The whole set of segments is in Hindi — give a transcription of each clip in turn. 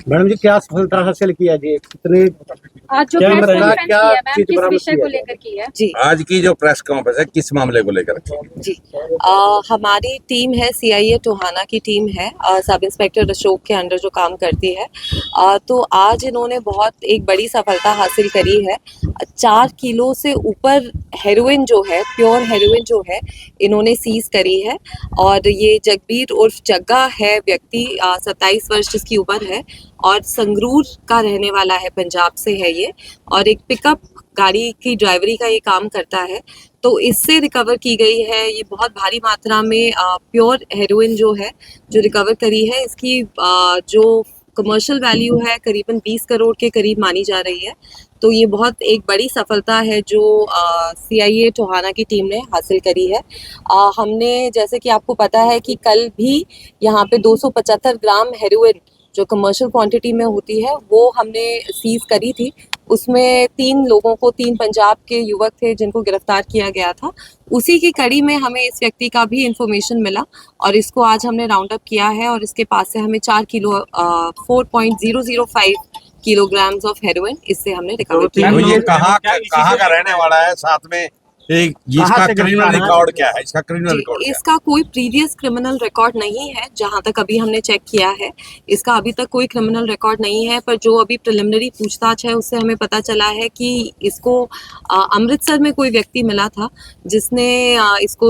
मैडम जी क्या सफलता हासिल किया जी? कितने आज जो क्या प्रेस मतलब कॉन्फ्रेंस क्या की है मैम, चीज किस बरामद विषय किया को गया? लेकर की है? जी आज की जो प्रेस कॉन्फ्रेंस है किस मामले को लेकर? जी हमारी टीम है, सीआईए टोहाना की टीम है, सब इंस्पेक्टर अशोक के अंडर जो काम करती है। तो आज इन्होंने बहुत एक बड़ी सफलता हासिल करी है। 4 किलो से ऊपर हेरोइन जो है, प्योर हेरोइन जो है, इन्होंने सीज करी है। और ये जगबीर उर्फ जग्गा है व्यक्ति, 27 वर्ष जिसकी उम्र है और संगरूर का रहने वाला है, पंजाब से है ये। और एक पिकअप गाड़ी की ड्राइवरी का ये काम करता है। तो इससे रिकवर की गई है ये बहुत भारी मात्रा में प्योर हेरोइन जो है, जो रिकवर करी है। इसकी जो कमर्शियल वैल्यू है करीबन 20 करोड़ के करीब मानी जा रही है। तो ये बहुत एक बड़ी सफलता है जो सीआईए टोहाना की टीम ने हासिल करी है। हमने, जैसे कि आपको पता है कि कल भी यहाँ पे 275 ग्राम हेरोइन जो कमर्शियल क्वांटिटी में होती है वो हमने सीज करी थी। उसमें 3 लोगों को, 3 पंजाब के युवक थे जिनको गिरफ्तार किया गया था। उसी की कड़ी में हमें इस व्यक्ति का भी इंफॉर्मेशन मिला और इसको आज हमने राउंड अप किया है और इसके पास से हमें 4 किलो 4.005 किलोग्राम्स ऑफ हेरोइन इससे हमने रिकवर किया। तो ये कहाँ का रहने वाला है? साथ में एक इसका क्रिमिनल रिकॉर्ड क्या है? इसका क्रिमिनल रिकॉर्ड क्या है? इसका कोई प्रीवियस क्रिमिनल रिकॉर्ड नहीं है, जहां तक अभी हमने चेक किया है इसका अभी तक कोई क्रिमिनल रिकॉर्ड नहीं है। पर जो अभी प्रिलिमिनरी पूछताछ है उससे हमें पता चला है कि इसको अमृतसर में कोई व्यक्ति मिला था जिसने इसको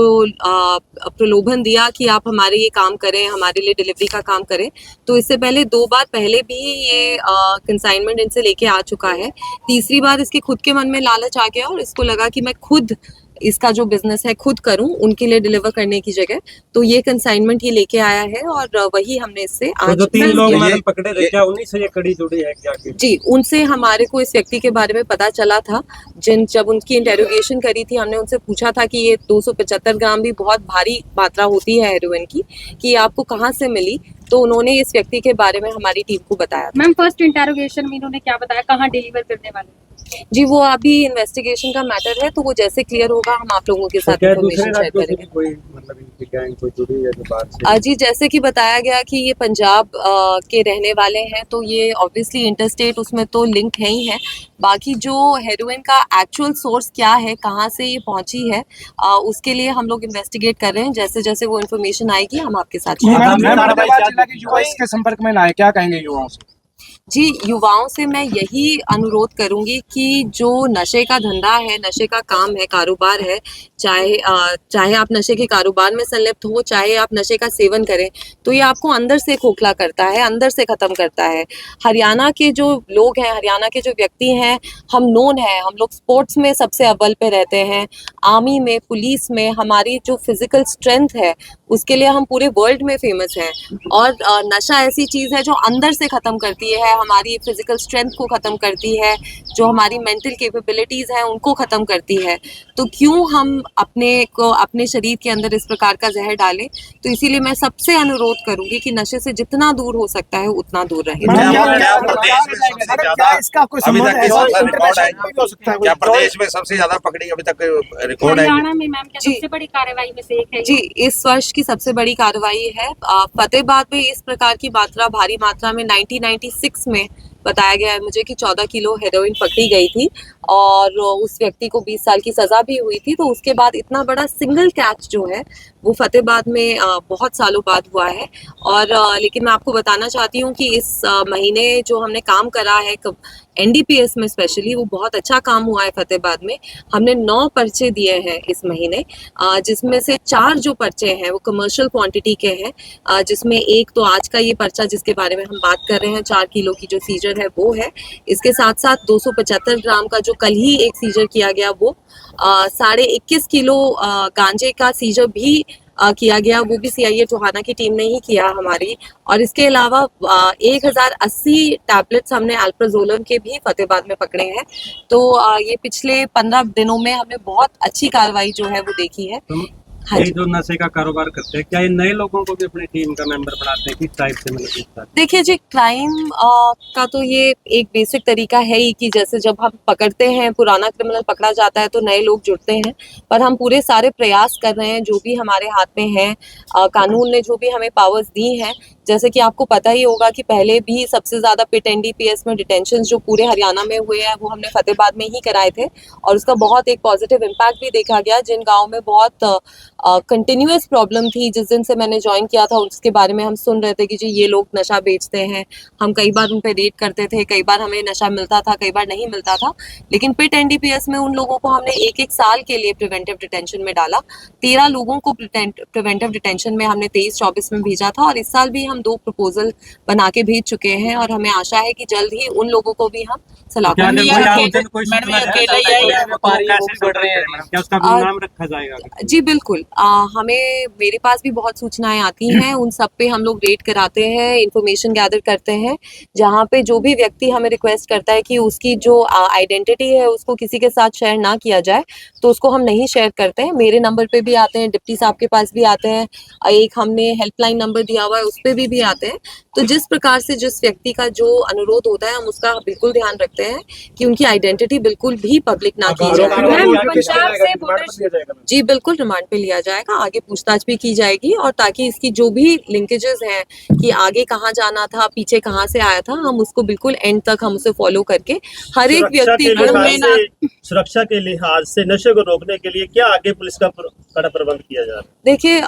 प्रलोभन दिया कि आप हमारे ये काम करें, हमारे लिए डिलीवरी का काम करें। तो इससे पहले 2 बार पहले भी ये कंसाइनमेंट इनसे लेके आ चुका है। तीसरी बार इसके खुद के मन में लालच आ गया और इसको लगा कि मैं खुद इसका जो बिजनेस है खुद करूं, उनके लिए डिलीवर करने की जगह। तो ये कंसाइनमेंट ये लेके आया है और वही हमने इससे आज जो 3 लोग ये- मैडम पकड़े थे, क्या उन्हीं से ये कड़ी जुड़ी है क्या? जी, उनसे हमारे को इस व्यक्ति के बारे में पता चला था। जब उनकी इंटेरोगेशन करी थी, हमने उनसे पूछा था कि ये 275 ग्राम भी बहुत भारी मात्रा होती है हेरोइन की, कि आपको कहाँ से मिली। तो उन्होंने इस व्यक्ति के बारे में हमारी टीम को बताया। मैम, फर्स्ट इंटेरोगेशन में इन्होंने क्या बताया, कहाँ डिलीवर करने वाले? जी, वो अभी इन्वेस्टिगेशन का मैटर है, तो वो जैसे क्लियर होगा हम आप लोगों के साथ इन्फॉर्मेशन शेयर करेंगे। कोई मतलब इनकी गैंग कोई जुड़ी है जो बाहर से? जी, जैसे कि बताया गया कि ये पंजाब के रहने वाले हैं, तो ये ऑब्वियसली इंटरस्टेट उसमें तो लिंक है ही है। बाकी जो हेरोइन का एक्चुअल सोर्स क्या है, कहाँ से ये पहुंची है, उसके लिए हम लोग इन्वेस्टिगेट कर रहे हैं। जैसे जैसे वो इन्फॉर्मेशन आएगी हम आपके साथ शेयर करेंगे। युवा इसके संपर्क में ना आए, क्या कहेंगे युवाओं से? जी, युवाओं से मैं यही अनुरोध करूंगी कि जो नशे का धंधा है, नशे का काम है, कारोबार है, चाहे आप नशे के कारोबार में संलिप्त हो, चाहे आप नशे का सेवन करें, तो ये आपको अंदर से खोखला करता है, अंदर से ख़त्म करता है। हरियाणा के जो लोग हैं, हरियाणा के जो व्यक्ति हैं, हम नोन हैं, हम लोग स्पोर्ट्स में सबसे अव्वल पे रहते हैं, आर्मी में, पुलिस में हमारी जो फिजिकल स्ट्रेंथ है उसके लिए हम पूरे वर्ल्ड में फेमस हैं। और नशा ऐसी चीज़ है जो अंदर से ख़त्म करती है, हमारी फिजिकल स्ट्रेंथ को ख़त्म करती है, जो हमारी मेंटल कैपेबिलिटीज़ हैं उनको ख़त्म करती है। तो क्यों हम अपने शरीर के अंदर इस प्रकार का जहर डालें? तो इसीलिए मैं सबसे अनुरोध करूंगी कि नशे से जितना दूर हो सकता है उतना दूर रहें। क्या प्रदेश में सबसे ज्यादा पकड़ी अभी तक रिकॉर्ड है? हरियाणा में मैम क्या सबसे बड़ी कार्रवाई में से एक है? जी, इस वर्ष की सबसे बड़ी कार्रवाई है। फतेहाबाद में इस प्रकार की मात्रा, भारी मात्रा में 1996 में बताया गया है मुझे कि 14 किलो हेरोइन पकड़ी गई थी और उस व्यक्ति को 20 साल की सजा भी हुई थी। तो उसके बाद इतना बड़ा सिंगल कैच जो है वो फतेहाबाद में बहुत सालों बाद हुआ है। और लेकिन मैं आपको बताना चाहती हूँ कि इस महीने जो हमने काम करा है एनडीपीएस में स्पेशली, वो बहुत अच्छा काम हुआ है फतेहाबाद में। हमने 9 पर्चे दिए हैं इस महीने, जिसमें से 4 जो पर्चे हैं वो कमर्शियल क्वांटिटी के हैं, जिसमें एक तो आज का ये पर्चा जिसके बारे में हम बात कर रहे हैं, 4 किलो की जो सीजर है वो है। इसके साथ साथ 275 ग्राम का जो कल ही एक सीजर किया गया वो 21.5 किलो गांजे का सीजर भी किया गया, वो भी सीआईए टोहाना की टीम ने ही किया हमारी। और इसके अलावा 1080 टैबलेट्स हमने अल्प्राजोलम के भी फतेहाबाद में पकड़े हैं। तो ये पिछले 15 दिनों में हमने बहुत अच्छी कार्रवाई जो है वो देखी है। हाँ ये जी। जो नशे का कारोबार करते हैं, क्या ये नए लोगों को भी अपनी टीम का मेंबर बनाते हैं? किस टाइप से मतलब? देखिए जी, क्राइम का तो ये एक बेसिक तरीका है ही कि जैसे जब हम पकड़ते हैं, पुराना क्रिमिनल पकड़ा जाता है तो नए लोग जुड़ते हैं। पर हम पूरे सारे प्रयास कर रहे हैं जो भी हमारे हाथ में हैं, कानून ने जो भी हमें पावर्स दी हैं, जैसे कि आपको पता ही होगा कि पहले भी सबसे ज़्यादा पिट एनडीपीएस में डिटेंशन जो पूरे हरियाणा में हुए हैं वो हमने फतेहाबाद में ही कराए थे और उसका बहुत एक पॉजिटिव इम्पैक्ट भी देखा गया। जिन गाँव में बहुत कंटिन्यूस प्रॉब्लम थी, जिस दिन से मैंने ज्वाइन किया था उसके बारे में हम सुन रहे थे कि जी ये लोग नशा बेचते हैं, हम कई बार उन पर रेड करते थे, कई बार हमें नशा मिलता था, कई बार नहीं मिलता था, लेकिन पिट एनडीपीएस में उन लोगों को हमने एक साल के लिए प्रिवेंटिव डिटेंशन में डाला। 13 लोगों को प्रिवेंटिव डिटेंशन में हमने 23-24 में भेजा था और इस साल भी हम 2 प्रपोजल बना के भेज चुके हैं और हमें आशा है कि जल्द ही उन लोगों को भी हम सलाह क्या करेंगे। क्या उसका नाम रखा जाएगा? जी बिल्कुल, हमें मेरे पास भी बहुत सूचनाएं आती हैं, उन सब पे हम लोग रेड कराते हैं, इंफॉर्मेशन गैदर करते हैं। जहाँ पे जो भी व्यक्ति हमें रिक्वेस्ट करता है कि उसकी जो आइडेंटिटी है उसको किसी के साथ शेयर ना किया जाए तो उसको हम नहीं शेयर करते हैं। मेरे नंबर पे भी आते हैं, डिप्टी साहब के पास भी आते हैं, एक हमने हेल्पलाइन नंबर दिया हुआ है उस पर भी आते हैं। तो जिस प्रकार से जिस व्यक्ति का जो अनुरोध होता है हम उसका बिल्कुल ध्यान रखते हैं कि उनकी आइडेंटिटी बिल्कुल भी पब्लिक ना की जाए। पंजाब से बॉर्डर जी बिल्कुल, रिमांड पे लिया जाएगा, आगे पूछताछ भी की जाएगी और ताकि इसकी जो भी लिंकेजेस हैं कि आगे कहाँ जाना था, पीछे कहाँ से आया था, हम उसको बिल्कुल एंड तक हम उसे फॉलो करके हर एक व्यक्ति को सुरक्षा के लिहाज से नशे को रोकने के लिए क्या आगे पुलिस का कड़ा प्रबंध किया जा रहा है? देखिए,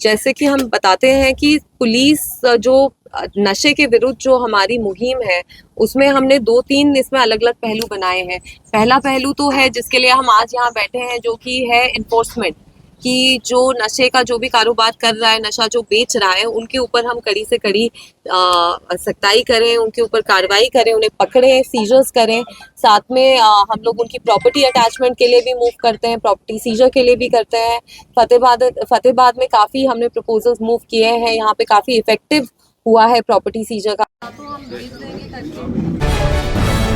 जैसे कि हम बताते हैं कि पुलिस जो नशे के विरुद्ध जो हमारी मुहिम है उसमें हमने 2-3 इसमें अलग अलग पहलू बनाए हैं। पहला पहलू तो है जिसके लिए हम आज यहाँ बैठे हैं, जो कि है इन्फोर्समेंट, कि जो नशे का जो भी कारोबार कर रहा है, नशा जो बेच रहा है, उनके ऊपर हम कड़ी से कड़ी सख्ताई करें, उनके ऊपर कार्रवाई करें, उन्हें पकड़ें, सीजर्स करें। साथ में हम लोग उनकी प्रॉपर्टी अटैचमेंट के लिए भी मूव करते हैं, प्रॉपर्टी सीजर के लिए भी करते हैं। फतेहाबाद में काफ़ी हमने प्रपोजल्स मूव किए हैं, यहाँ पे काफ़ी इफेक्टिव हुआ है प्रॉपर्टी सीजर का। तो हम भेज देंगे करके।